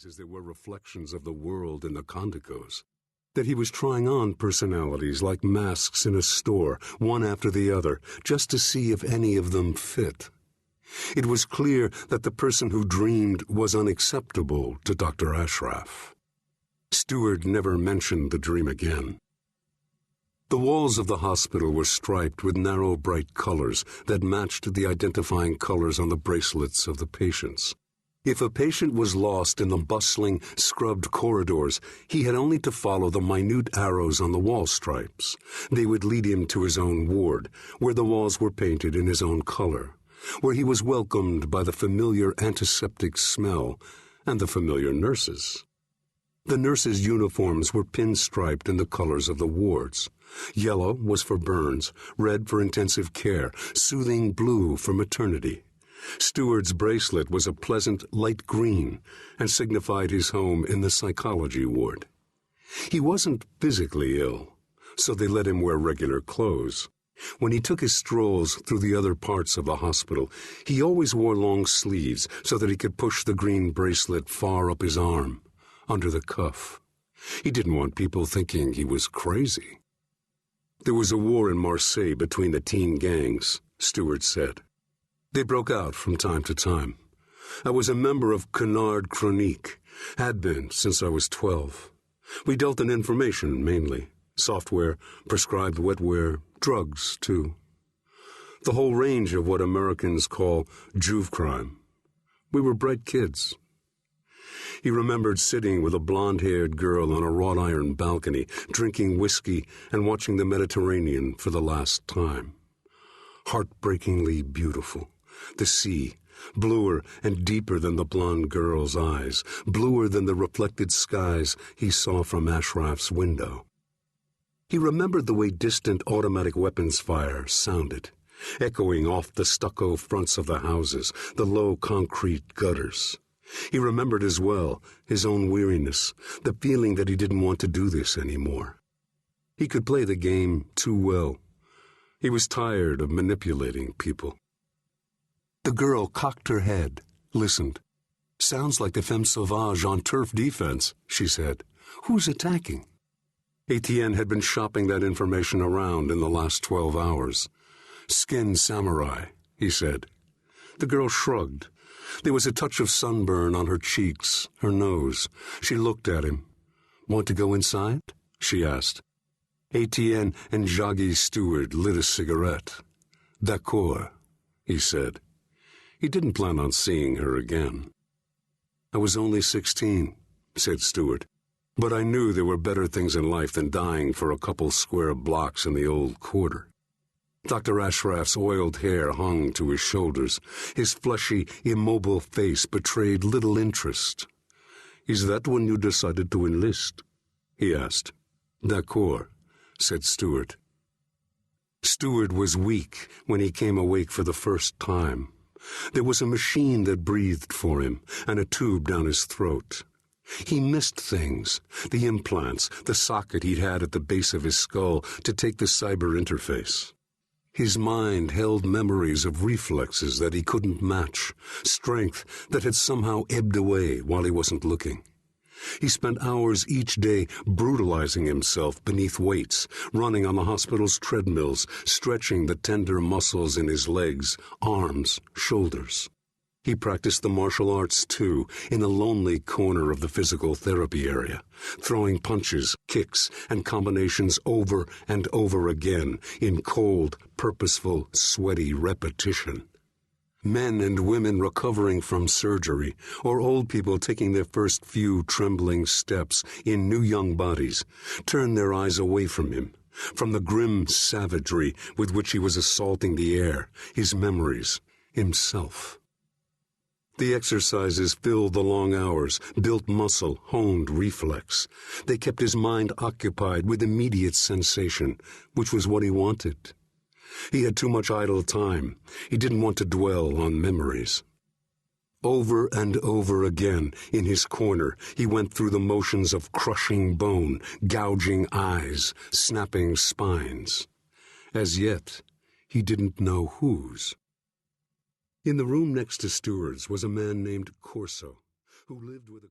as there were reflections of the world in the condigos, that he was trying on personalities like masks in a store, one after the other, just to see if any of them fit. It was clear that the person who dreamed was unacceptable to Dr. Ashraf. Steward never mentioned the dream again. The walls of the hospital were striped with narrow, bright colors that matched the identifying colors on the bracelets of the patients. If a patient was lost in the bustling, scrubbed corridors, he had only to follow the minute arrows on the wall stripes. They would lead him to his own ward, where the walls were painted in his own color, where he was welcomed by the familiar antiseptic smell and the familiar nurses. The nurses' uniforms were pinstriped in the colors of the wards. Yellow was for burns, red for intensive care, soothing blue for maternity. Steward's bracelet was a pleasant light green and signified his home in the psychology ward. He wasn't physically ill, so they let him wear regular clothes. When he took his strolls through the other parts of the hospital, he always wore long sleeves so that he could push the green bracelet far up his arm, under the cuff. He didn't want people thinking he was crazy. There was a war in Marseille between the teen gangs, Steward said. They broke out from time to time. I was a member of Canard Chronique, had been since I was 12. We dealt in information, mainly. Software, prescribed wetware, drugs, too. The whole range of what Americans call juve crime. We were bright kids. He remembered sitting with a blonde-haired girl on a wrought iron balcony, drinking whiskey and watching the Mediterranean for the last time. Heartbreakingly beautiful. The sea, bluer and deeper than the blonde girl's eyes, bluer than the reflected skies he saw from Ashraf's window. He remembered the way distant automatic weapons fire sounded, echoing off the stucco fronts of the houses, the low concrete gutters. He remembered as well his own weariness, the feeling that he didn't want to do this anymore. He could play the game too well. He was tired of manipulating people. The girl cocked her head, listened. "Sounds like the femme sauvage on turf defense," she said. "Who's attacking?" Etienne had been shopping that information around in the last 12 hours. "Skinned samurai," he said. The girl shrugged. There was a touch of sunburn on her cheeks, her nose. She looked at him. "Want to go inside?" she asked. Etienne and Jacques Steward lit a cigarette. "D'accord," he said. He didn't plan on seeing her again. "I was only 16, said Steward, "but I knew there were better things in life than dying for a couple square blocks in the old quarter." Dr. Ashraf's oiled hair hung to his shoulders. His fleshy, immobile face betrayed little interest. "Is that when you decided to enlist?" he asked. "D'accord," said Steward. Steward was weak when he came awake for the first time. There was a machine that breathed for him and a tube down his throat. He missed things, the implants, the socket he'd had at the base of his skull to take the cyber interface. His mind held memories of reflexes that he couldn't match, strength that had somehow ebbed away while he wasn't looking. He spent hours each day brutalizing himself beneath weights, running on the hospital's treadmills, stretching the tender muscles in his legs, arms, shoulders. He practiced the martial arts, too, in a lonely corner of the physical therapy area, throwing punches, kicks, and combinations over and over again in cold, purposeful, sweaty repetition. Men and women recovering from surgery, or old people taking their first few trembling steps in new young bodies, turned their eyes away from him, from the grim savagery with which he was assaulting the air, his memories, himself. The exercises filled the long hours, built muscle, honed reflex. They kept his mind occupied with immediate sensation, which was what he wanted. He had too much idle time. He didn't want to dwell on memories. Over and over again, in his corner, he went through the motions of crushing bone, gouging eyes, snapping spines. As yet, he didn't know whose. In the room next to Steward's was a man named Corso, who lived with a